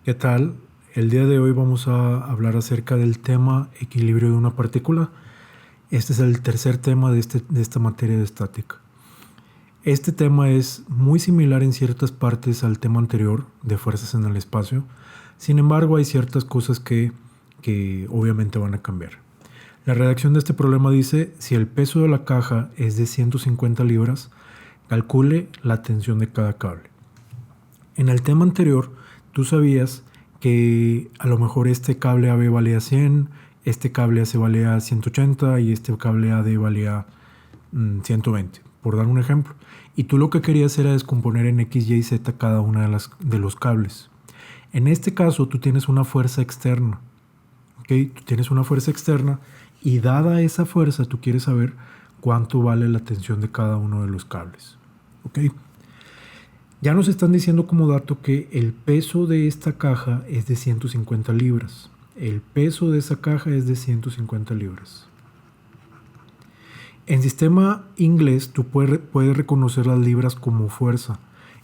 ¿Qué tal? El día de hoy vamos a hablar acerca del tema equilibrio de una partícula. Este es el tercer tema de esta materia de estática. Este tema es muy similar en ciertas partes al tema anterior de fuerzas en el espacio. Sin embargo, hay ciertas cosas que obviamente van a cambiar. La redacción de este problema dice: si el peso de la caja es de 150 libras, calcule la tensión de cada cable. En el tema anterior, tú sabías que a lo mejor este cable AB valía 100, este cable AC valía 180 y este cable AD valía 120, por dar un ejemplo. Y tú lo que querías era descomponer en X, Y y Z cada una de los cables. En este caso, tú tienes una fuerza externa. ¿Okay? Tú tienes una fuerza externa y dada esa fuerza, tú quieres saber cuánto vale la tensión de cada uno de los cables. ¿Okay? Ya nos están diciendo como dato que el peso de esta caja es de 150 libras. El peso de esa caja es de 150 libras. En sistema inglés tú puedes reconocer las libras como fuerza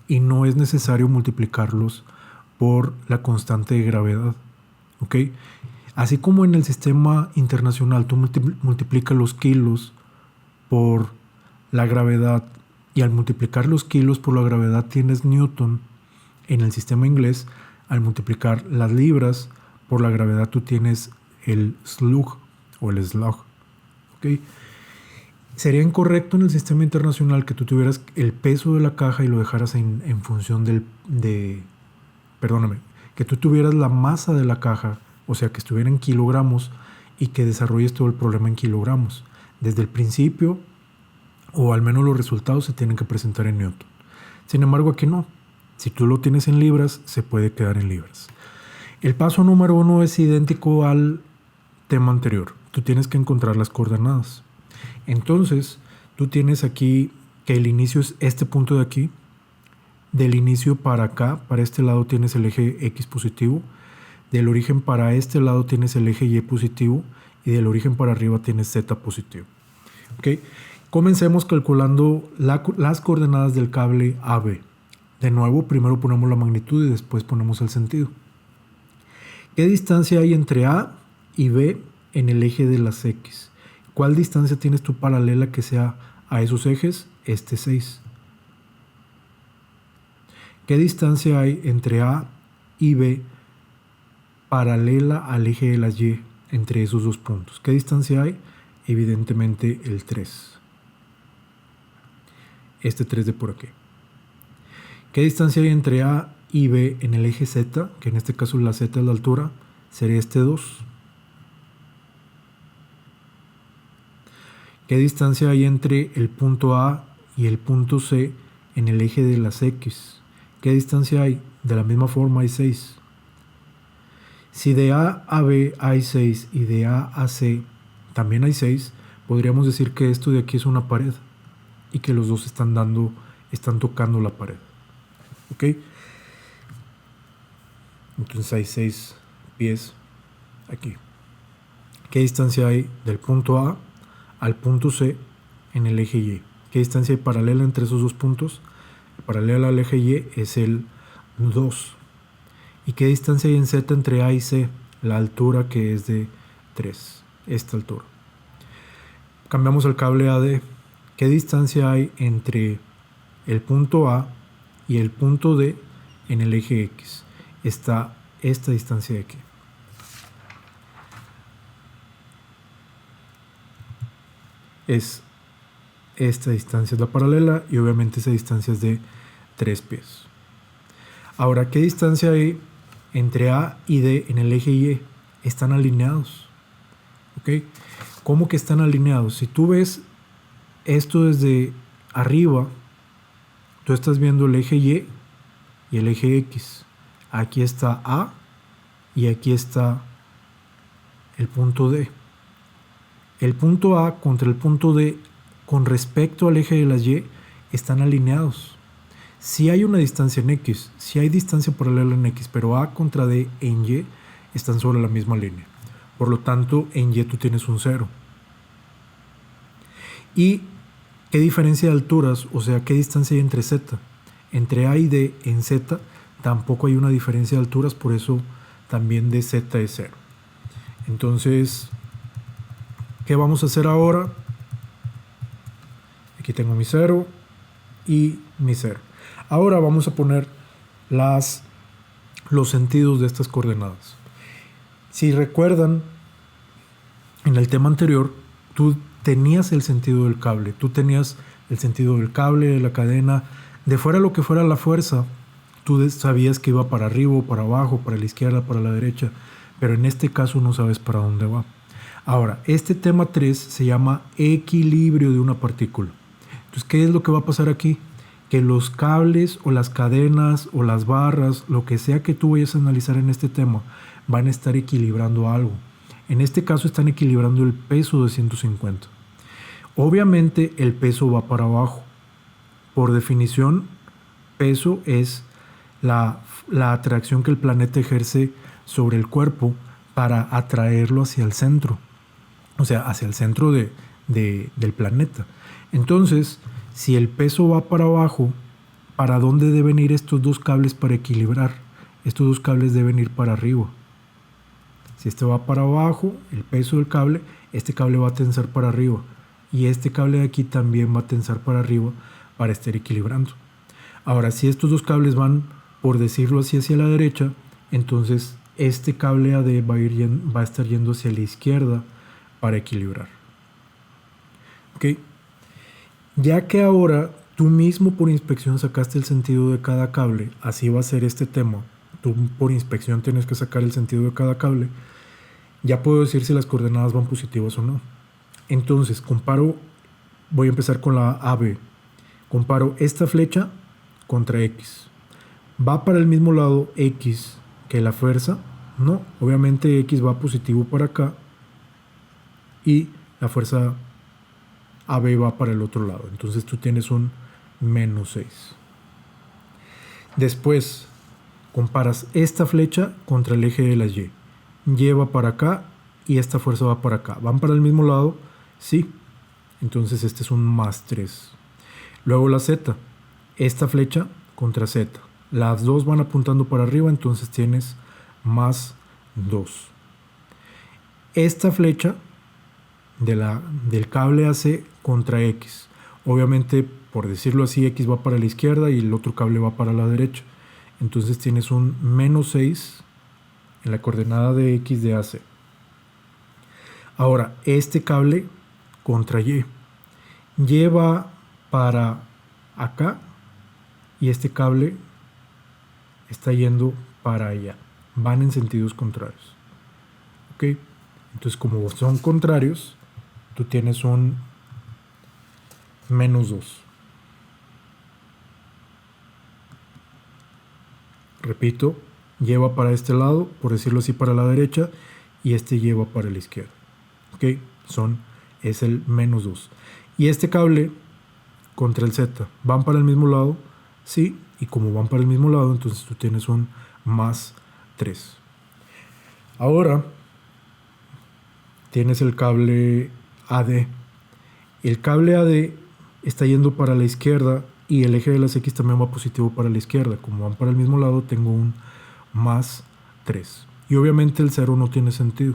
y no es necesario multiplicarlos por la constante de gravedad. ¿Ok? Así como en el sistema internacional tú multiplicas los kilos por la gravedad y al multiplicar los kilos por la gravedad tienes Newton, en el sistema inglés al multiplicar las libras por la gravedad tú tienes el slug o el slug. ¿Okay? Sería incorrecto en el sistema internacional que tú tuvieras el peso de la caja y lo dejaras en función que tú tuvieras la masa de la caja, o sea que estuviera en kilogramos y que desarrolles todo el problema en kilogramos. Desde el principio, o al menos los resultados se tienen que presentar en Newton. Sin embargo, aquí no. Si tú lo tienes en libras, se puede quedar en libras. El paso número 1 es idéntico al tema anterior. Tú tienes que encontrar las coordenadas. Entonces, tú tienes aquí que el inicio es este punto de aquí. Del inicio para acá, para este lado tienes el eje X positivo. Del origen para este lado tienes el eje Y positivo. Y del origen para arriba tienes Z positivo. ¿Ok? Comencemos calculando las coordenadas del cable AB. De nuevo, primero ponemos la magnitud y después ponemos el sentido. ¿Qué distancia hay entre A y B en el eje de las X? ¿Cuál distancia tienes tú paralela que sea a esos ejes? 6. ¿Qué distancia hay entre A y B paralela al eje de las Y entre esos dos puntos? ¿Qué distancia hay? Evidentemente el 3. 3 de por aquí. ¿Qué distancia hay entre A y B en el eje Z? Que en este caso la Z es la altura. Sería 2. ¿Qué distancia hay entre el punto A y el punto C en el eje de las X? ¿Qué distancia hay? De la misma forma hay 6. Si de A a B hay 6 y de A a C también hay 6, podríamos decir que esto de aquí es una pared y que los dos están tocando la pared. ¿Ok? Entonces hay 6 pies aquí. ¿Qué distancia hay del punto A al punto C en el eje Y? ¿Qué distancia hay paralela entre esos dos puntos? Paralela al eje Y es el 2. ¿Y qué distancia hay en Z entre A y C? La altura, que es de 3. Esta altura. Cambiamos al cable AD. ¿Qué distancia hay entre el punto A y el punto D en el eje X? Está esta distancia de aquí. Esta distancia es la paralela y obviamente esa distancia es de 3 pies. Ahora, ¿qué distancia hay entre A y D en el eje Y? Están alineados. ¿Ok? ¿Cómo que están alineados? Si tú ves esto desde arriba, tú estás viendo el eje Y y el eje X. Aquí está A y aquí está el punto D. El punto A contra el punto D con respecto al eje de las Y están alineados. Si hay una distancia en X, si hay distancia paralela en X, pero A contra D en Y están sobre la misma línea. Por lo tanto, en Y tú tienes un 0. ¿Y qué diferencia de alturas? O sea, ¿qué distancia hay entre Z? Entre A y D en Z tampoco hay una diferencia de alturas, por eso también de Z es 0. Entonces, ¿qué vamos a hacer ahora? Aquí tengo mi 0 y mi 0. Ahora vamos a poner los sentidos de estas coordenadas. Si recuerdan, en el tema anterior, tú tenías el sentido del cable, de la cadena, de fuera lo que fuera la fuerza, tú sabías que iba para arriba, para abajo, para la izquierda, para la derecha, pero en este caso no sabes para dónde va. Ahora, este tema 3 se llama equilibrio de una partícula. Entonces, ¿qué es lo que va a pasar aquí? Que los cables o las cadenas o las barras, lo que sea que tú vayas a analizar en este tema, van a estar equilibrando algo. En este caso están equilibrando el peso de 150. Obviamente el peso va para abajo. Por definición, peso es la atracción que el planeta ejerce sobre el cuerpo para atraerlo hacia el centro. O sea, hacia el centro del planeta. Entonces, si el peso va para abajo, ¿para dónde deben ir estos dos cables para equilibrar? Estos dos cables deben ir para arriba. Si este va para abajo, el peso del cable, este cable va a tensar para arriba. Y este cable de aquí también va a tensar para arriba para estar equilibrando. Ahora, si estos dos cables van, por decirlo así, hacia la derecha, entonces este cable AD va a estar yendo hacia la izquierda para equilibrar. ¿Ok? Ya que ahora tú mismo por inspección sacaste el sentido de cada cable, así va a ser este tema. Tú por inspección tienes que sacar el sentido de cada cable. Ya puedo decir si las coordenadas van positivas o no. Entonces, voy a empezar con la AB. Comparo esta flecha contra X. ¿Va para el mismo lado X que la fuerza? No, obviamente X va positivo para acá y la fuerza AB va para el otro lado. Entonces tú tienes un -6. Después comparas esta flecha contra el eje de las Y. Y va para acá y esta fuerza va para acá. ¿Van para el mismo lado? Sí. Entonces este es un +3. Luego la Z. Esta flecha contra Z. Las dos van apuntando para arriba, entonces tienes +2. Esta flecha del cable AC contra X. Obviamente, por decirlo así, X va para la izquierda y el otro cable va para la derecha. Entonces tienes un -6 en la coordenada de X de AC. Ahora, este cable contra Y. Y va para acá y este cable está yendo para allá. Van en sentidos contrarios. ¿Ok? Entonces, como son contrarios, tú tienes un -2. Repito, lleva para este lado, por decirlo así, para la derecha, y este lleva para la izquierda. ¿Ok? Es el -2. Y este cable contra el Z, ¿van para el mismo lado? Sí, y como van para el mismo lado, entonces tú tienes un +3. Ahora tienes el cable AD. El cable AD está yendo para la izquierda y el eje de las X también va positivo para la izquierda. Como van para el mismo lado, tengo un +3. Y obviamente el 0 no tiene sentido.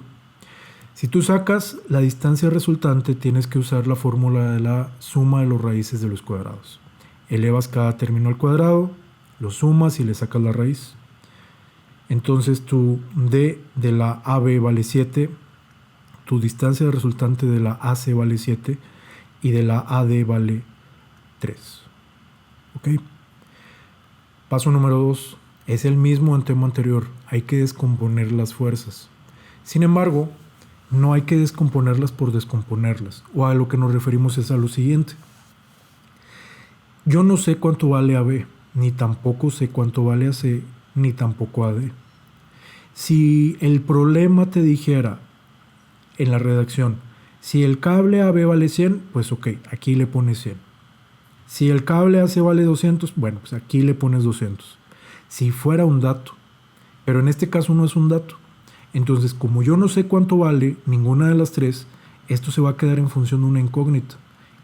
Si tú sacas la distancia resultante, tienes que usar la fórmula de la suma de los raíces de los cuadrados. Elevas cada término al cuadrado, lo sumas y le sacas la raíz. Entonces tu D de la AB vale 7, tu distancia resultante de la AC vale 7 y de la AD vale 3. ¿Ok? Paso número 2. Es el mismo en tema anterior. Hay que descomponer las fuerzas. Sin embargo, no hay que descomponerlas por descomponerlas. O a lo que nos referimos es a lo siguiente. Yo no sé cuánto vale AB, ni tampoco sé cuánto vale AC, ni tampoco AD. Si el problema te dijera en la redacción, si el cable AB vale 100, pues ok, aquí le pones 100. Si el cable AC vale 200, bueno, pues aquí le pones 200. Si fuera un dato, pero en este caso no es un dato. Entonces, como yo no sé cuánto vale ninguna de las tres, esto se va a quedar en función de una incógnita.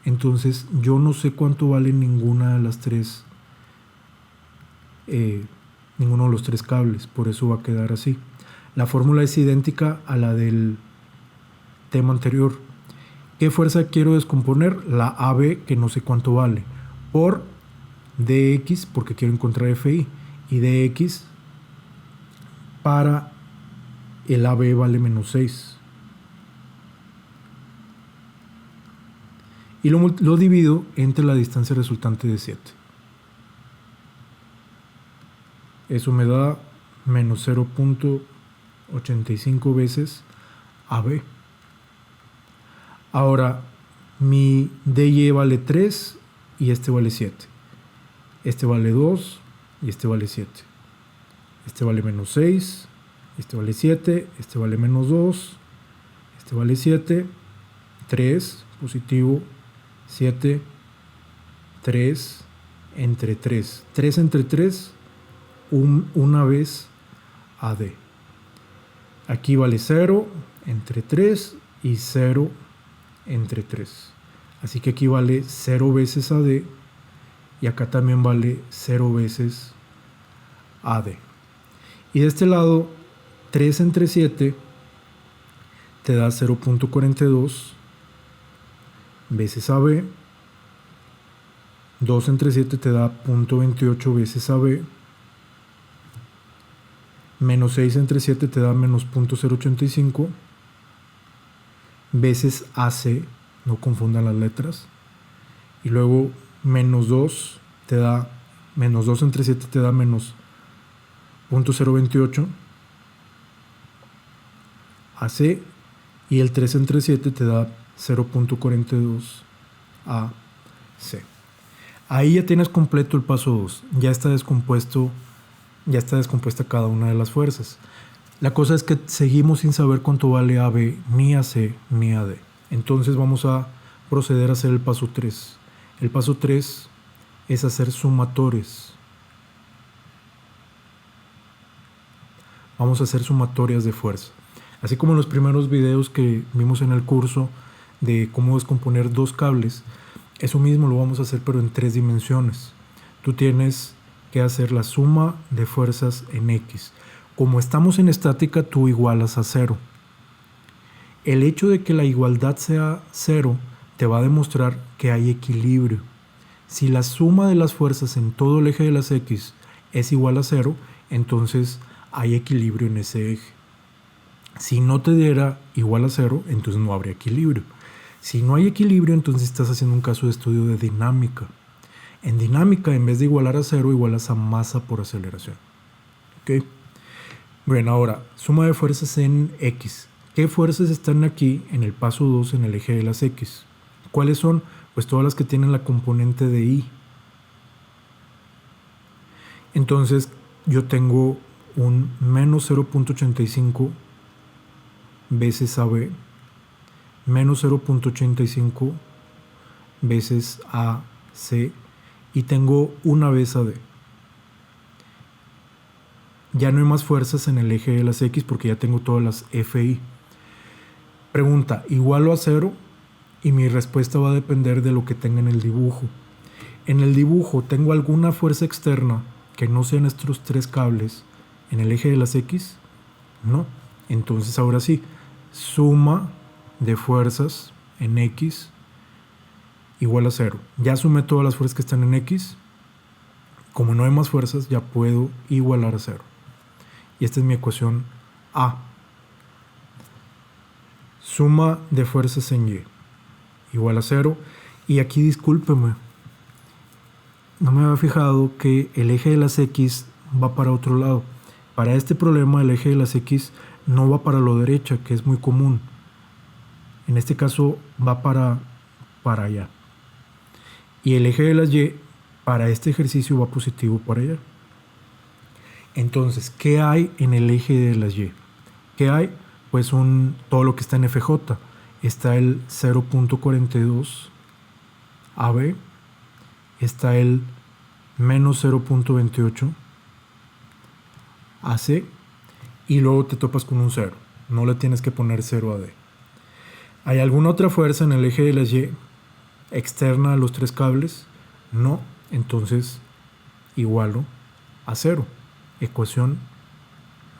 Entonces, yo no sé cuánto vale ninguna de las tres ninguno de los tres cables, por eso va a quedar así. La fórmula es idéntica a la del tema anterior. ¿Qué fuerza quiero descomponer? La AB, que no sé cuánto vale, por dx, porque quiero encontrar FI, y dx para el AB vale menos 6. Y lo divido entre la distancia resultante de 7. Eso me da menos 0.85 veces AB. Ahora, mi dy vale 3 y este vale 7. Este vale 2 y este vale 7. Este vale menos 6, este vale 7, este vale menos 2, este vale 7, 3, positivo, 7, 3, entre 3. 3 entre 3, una vez AD. Aquí vale 0 entre 3 y 0 entre 3. Así que aquí vale 0 veces AD y acá también vale 0 veces AD. Y de este lado, 3 entre 7 te da 0.42 veces AB. 2 entre 7 te da 0.28 veces AB. Menos 6 entre 7 te da menos 0.085 veces AC, no confundan las letras. Y luego menos 2 te da, menos 2 entre 7 te da menos 0.028 AC, y el 3 entre 7 te da 0.42 AC. Ahí ya tienes completo el paso 2, ya está descompuesta cada una de las fuerzas. La cosa es que seguimos sin saber cuánto vale AB, ni AC, ni AD. Entonces vamos a proceder a hacer el paso 3. El paso 3 es hacer sumatorias. Vamos a hacer sumatorias de fuerza. Así como en los primeros videos que vimos en el curso de cómo descomponer dos cables, eso mismo lo vamos a hacer pero en 3 dimensiones. Tú tienes que hacer la suma de fuerzas en X. Como estamos en estática, tú igualas a 0. El hecho de que la igualdad sea 0 te va a demostrar que hay equilibrio. Si la suma de las fuerzas en todo el eje de las X es igual a 0, entonces hay equilibrio en ese eje. Si no te diera igual a 0, entonces no habría equilibrio. Si no hay equilibrio, entonces estás haciendo un caso de estudio de dinámica. En dinámica, en vez de igualar a 0, igualas a masa por aceleración. ¿Ok? Bueno, ahora, suma de fuerzas en X. ¿Qué fuerzas están aquí en el paso 2 en el eje de las X? ¿Cuáles son? Pues todas las que tienen la componente de Y. Entonces, yo tengo un menos 0.85 veces AB, menos 0.85 veces AC, y tengo una vez AD. Ya no hay más fuerzas en el eje de las X porque ya tengo todas las FI. Pregunta, ¿igualo a 0? Y mi respuesta va a depender de lo que tenga en el dibujo. En el dibujo, ¿tengo alguna fuerza externa que no sean estos 3 cables en el eje de las X? No. Entonces ahora sí, suma de fuerzas en X igual a 0. Ya sumé todas las fuerzas que están en X. Como no hay más fuerzas, ya puedo igualar a 0. Y esta es mi ecuación A. Suma de fuerzas en Y igual a 0. Y aquí discúlpeme, no me había fijado que el eje de las X va para otro lado. Para este problema el eje de las X no va para la derecha, que es muy común. En este caso va para allá. Y el eje de las Y para este ejercicio va positivo para allá. Entonces, ¿qué hay en el eje de las Y? ¿Qué hay? Pues todo lo que está en FJ. Está el 0.42 AB, está el menos 0.28 AC, y luego te topas con un 0. No le tienes que poner 0 a D. ¿Hay alguna otra fuerza en el eje de las Y externa a los 3 cables? No. Entonces igualo a 0. Ecuación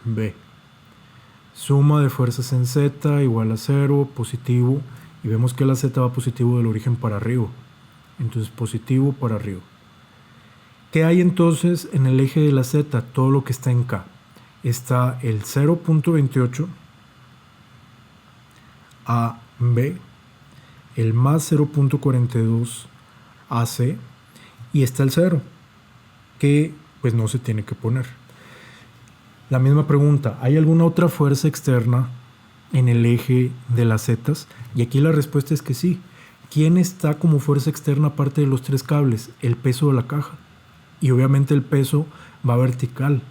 B. Suma de fuerzas en Z igual a 0, positivo. Y vemos que la Z va positivo del origen para arriba. Entonces positivo para arriba. ¿Qué hay entonces en el eje de la Z? Todo lo que está en K. Está el 0.28 AB, el más 0.42 AC y está el 0, que pues no se tiene que poner. La misma pregunta, ¿hay alguna otra fuerza externa en el eje de las zetas? Y aquí la respuesta es que sí. ¿Quién está como fuerza externa aparte de los tres cables? El peso de la caja. Y obviamente el peso va vertical,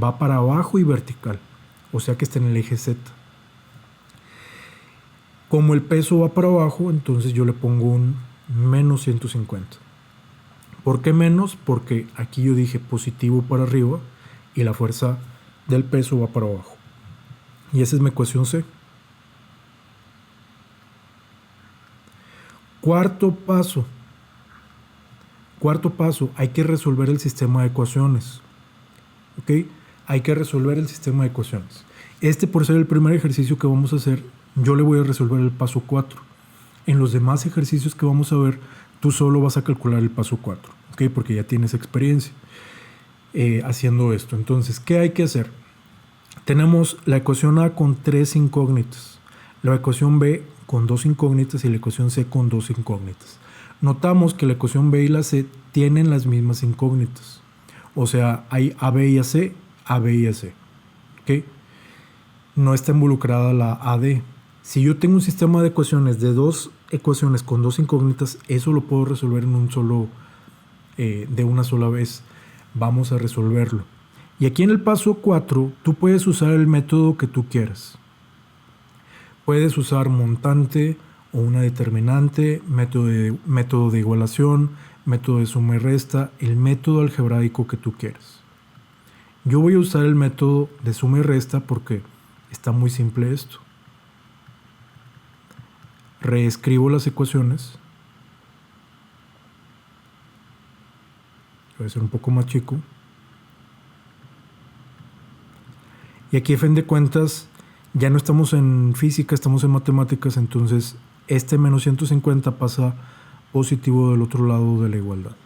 va para abajo y vertical, o sea que está en el eje Z. Como el peso va para abajo, entonces yo le pongo un menos 150. ¿Por qué menos? Porque aquí yo dije positivo para arriba y la fuerza del peso va para abajo. Y esa es mi ecuación C. Cuarto paso, hay que resolver el sistema de ecuaciones. ¿Ok? Hay que resolver el sistema de ecuaciones. Por ser el primer ejercicio que vamos a hacer, yo le voy a resolver el paso 4. En los demás ejercicios que vamos a ver, tú solo vas a calcular el paso 4. ¿Ok? Porque ya tienes experiencia haciendo esto. Entonces, ¿qué hay que hacer? Tenemos la ecuación A con 3 incógnitas, la ecuación B con 2 incógnitas y la ecuación C con 2 incógnitas. Notamos que la ecuación B y la C tienen las mismas incógnitas. O sea, hay AB y AC, AB y AC. ¿Ok? No está involucrada la AD. Si yo tengo un sistema de ecuaciones de 2 ecuaciones con 2 incógnitas, eso lo puedo resolver en de una sola vez. Vamos a resolverlo. Y aquí en el paso 4, tú puedes usar el método que tú quieras. Puedes usar montante o una determinante, método de igualación, método de suma y resta, el método algebraico que tú quieras. Yo voy a usar el método de suma y resta porque está muy simple esto. Reescribo las ecuaciones. Voy a ser un poco más chico. Y aquí a fin de cuentas ya no estamos en física, estamos en matemáticas, entonces este menos 150 pasa positivo del otro lado de la igualdad.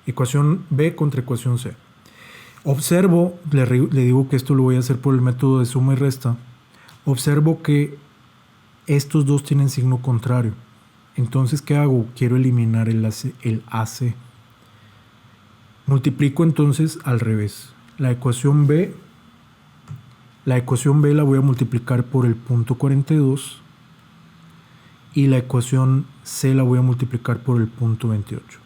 Ecuación B contra ecuación C. Observo, le digo que esto lo voy a hacer por el método de suma y resta. Observo que estos dos tienen signo contrario. Entonces, ¿qué hago? Quiero eliminar el AC. Multiplico entonces al revés. La ecuación B la voy a multiplicar por el punto 42 y la ecuación C la voy a multiplicar por el punto 28.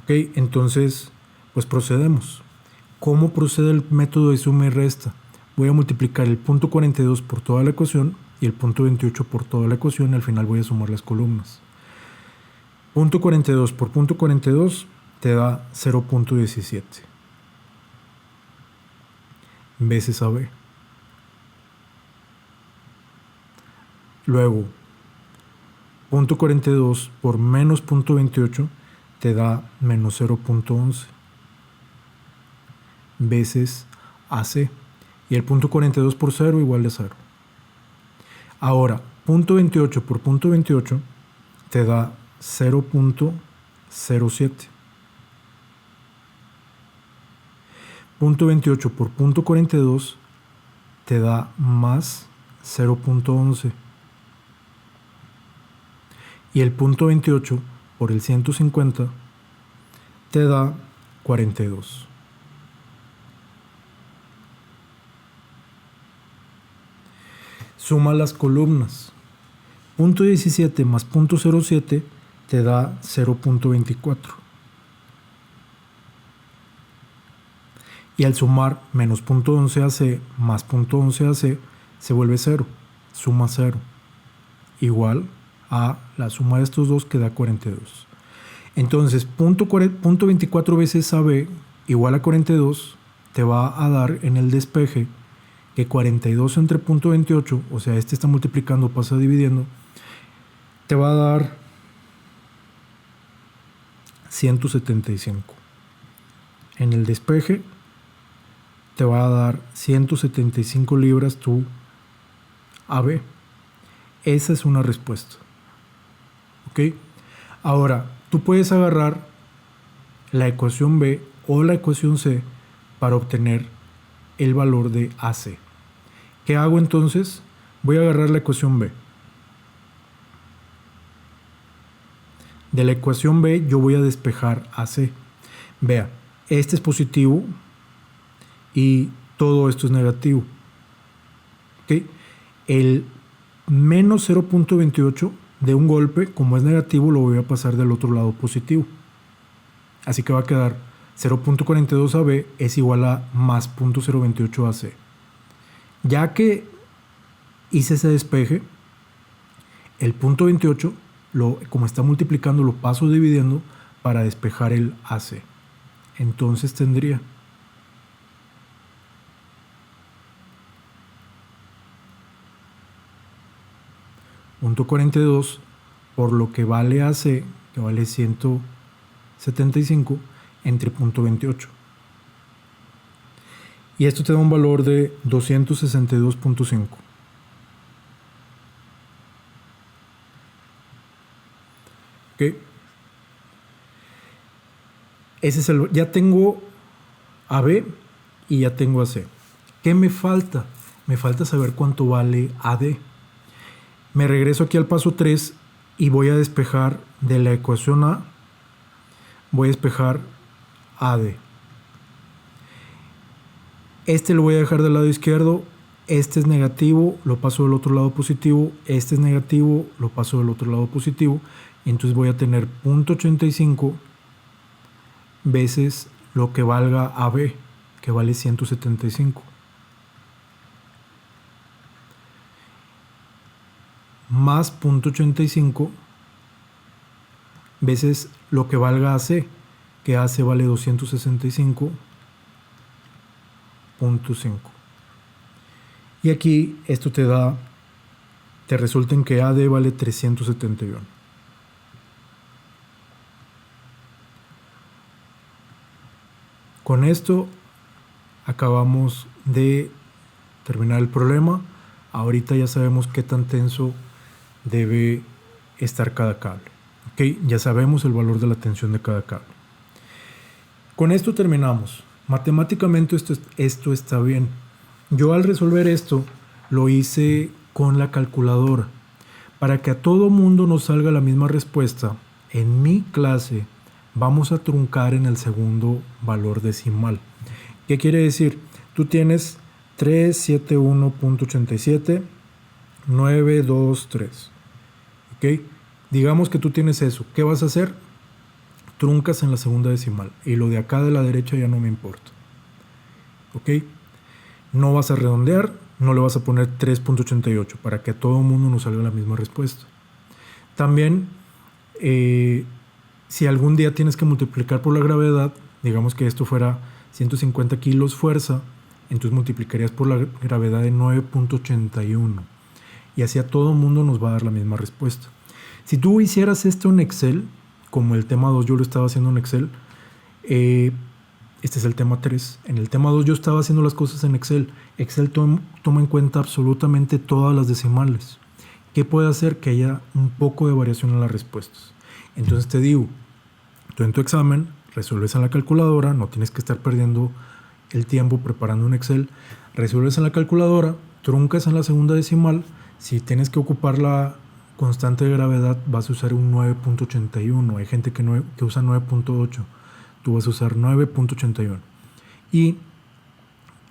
Ok, entonces, pues procedemos. ¿Cómo procede el método de suma y resta? Voy a multiplicar el punto 42 por toda la ecuación y el punto 28 por toda la ecuación y al final voy a sumar las columnas. Punto 42 por punto 42 te da 0.17 veces AB. Luego, punto 42 por menos punto 28 te da menos 0.11 veces AC. Y el punto 42 por 0 igual a 0. Ahora, punto 28 por punto 28 te da 0.07. Punto 28 por punto 42 te da más 0.11. Y el punto 28 por el 150 te da 42. Suma las columnas. Punto 17 más punto 07 te da 0.24. Y al sumar menos punto 11 AC más punto 11 AC se vuelve 0. Suma 0. Igual a la suma de estos dos que da 42. Entonces, punto 24 veces AB igual a 42 te va a dar en el despeje que 42 entre punto 28, o sea, este está multiplicando, pasa dividiendo, te va a dar 175. En el despeje te va a dar 175 libras tu AB. Esa es una respuesta. ¿Ok? Ahora, tú puedes agarrar la ecuación B o la ecuación C para obtener el valor de AC. ¿Qué hago entonces? Voy a agarrar la ecuación B. De la ecuación B yo voy a despejar AC. Vea, este es positivo y todo esto es negativo. ¿Ok? El menos 0.28 de un golpe, como es negativo, lo voy a pasar del otro lado positivo. Así que va a quedar 0.42 AB es igual a más 0.028 AC. Ya que hice ese despeje, el punto 28, como está multiplicando, lo paso dividiendo para despejar el AC. Entonces tendría punto 42 por lo que vale AC, que vale 175, entre punto 28. Y esto te da un valor de 262.5. ¿Ok? Ese es ya tengo AB y ya tengo AC. ¿Qué me falta? Me falta saber cuánto vale AD. Me regreso aquí al paso 3 y voy a despejar de la ecuación A, voy a despejar AD. Este lo voy a dejar del lado izquierdo, este es negativo, lo paso del otro lado positivo, este es negativo, lo paso del otro lado positivo, y entonces voy a tener 0.85 veces lo que valga AB, que vale 175. Más 0.85 veces lo que valga AC, que AC vale 265.5. Y aquí esto te resulta en que AD vale 371. Con esto acabamos de terminar el problema. Ahorita ya sabemos qué tan tenso debe estar cada cable. ¿Okay? Ya sabemos el valor de la tensión de cada cable. Con esto terminamos. Matemáticamente esto está bien. Yo al resolver esto lo hice con la calculadora. Para que a todo mundo nos salga la misma respuesta, en mi clase vamos a truncar en el segundo valor decimal. ¿Qué quiere decir? Tú tienes 371.87.923. ¿Ok? Digamos que tú tienes eso. ¿Qué vas a hacer? Truncas en la segunda decimal. Y lo de acá de la derecha ya no me importa. ¿Ok? No vas a redondear, no le vas a poner 3.88 para que a todo mundo nos salga la misma respuesta. También, si algún día tienes que multiplicar por la gravedad, digamos que esto fuera 150 kilos fuerza, entonces multiplicarías por la gravedad de 9.81 y así a todo mundo nos va a dar la misma respuesta. Si tú hicieras esto en Excel, como el tema 2 yo lo estaba haciendo en Excel, este es el tema 3. En el tema 2 yo estaba haciendo las cosas en Excel. Excel toma en cuenta absolutamente todas las decimales. ¿Qué puede hacer? Que haya un poco de variación en las respuestas. Entonces te digo, tú en tu examen resuelves en la calculadora, no tienes que estar perdiendo el tiempo preparando un Excel. Resuelves en la calculadora, truncas en la segunda decimal. Si tienes que ocupar la constante de gravedad, vas a usar un 9.81. Hay gente que usa 9.8. Tú vas a usar 9.81 y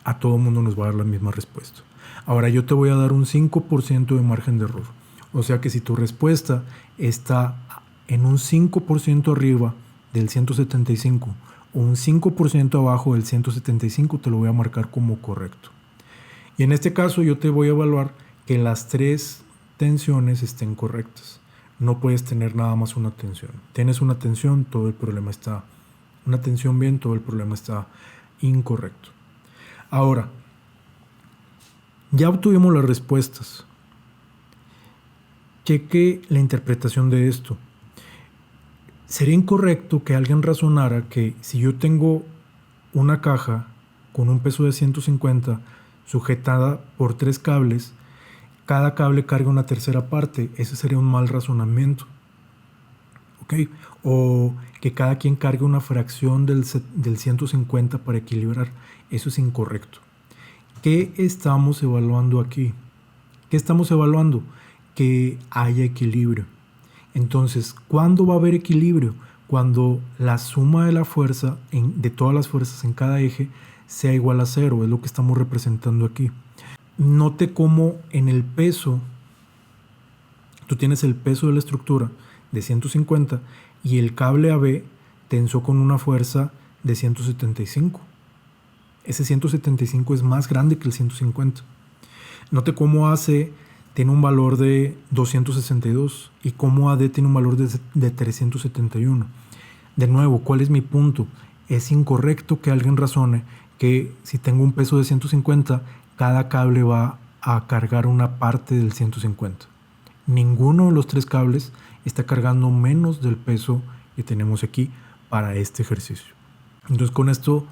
a todo mundo nos va a dar la misma respuesta. Ahora yo te voy a dar un 5% de margen de error. O sea que si tu respuesta está en un 5% arriba del 175 o un 5% abajo del 175, te lo voy a marcar como correcto. Y en este caso yo te voy a evaluar que las tres tensiones estén correctas. No puedes tener nada más una tensión. Tienes una tensión, todo el problema está... Una tensión bien, todo el problema está incorrecto. Ahora, Ya obtuvimos las respuestas. Cheque la interpretación de esto. Sería incorrecto que alguien razonara que si yo tengo una caja con un peso de 150 sujetada por 3 cables, cada cable carga una tercera parte. Ese sería un mal razonamiento. ¿Ok? O que cada quien cargue una fracción del 150 para equilibrar. Eso es incorrecto. ¿Qué estamos evaluando aquí? ¿Qué estamos evaluando? Que haya equilibrio. Entonces, ¿cuándo va a haber equilibrio? Cuando la suma de la fuerza, de todas las fuerzas en cada eje, sea igual a 0. Es lo que estamos representando aquí. Note cómo en el peso, tú tienes el peso de la estructura de 150 y el cable AB tensó con una fuerza de 175. Ese 175 es más grande que el 150. Note cómo AC tiene un valor de 262 y cómo AD tiene un valor de 371. De nuevo, ¿cuál es mi punto? Es incorrecto que alguien razone que si tengo un peso de 150, cada cable va a cargar una parte del 150. Ninguno de los 3 cables está cargando menos del peso que tenemos aquí para este ejercicio. Entonces, con esto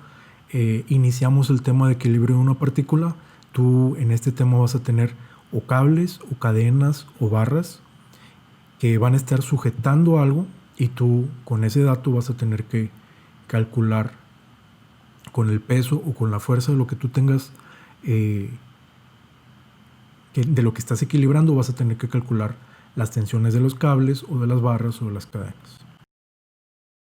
iniciamos el tema de equilibrio de una partícula. Tú en este tema vas a tener o cables, o cadenas, o barras que van a estar sujetando algo y tú con ese dato vas a tener que calcular con el peso o con la fuerza de lo que tú tengas, de lo que estás equilibrando, vas a tener que calcular las tensiones de los cables o de las barras o de las cadenas.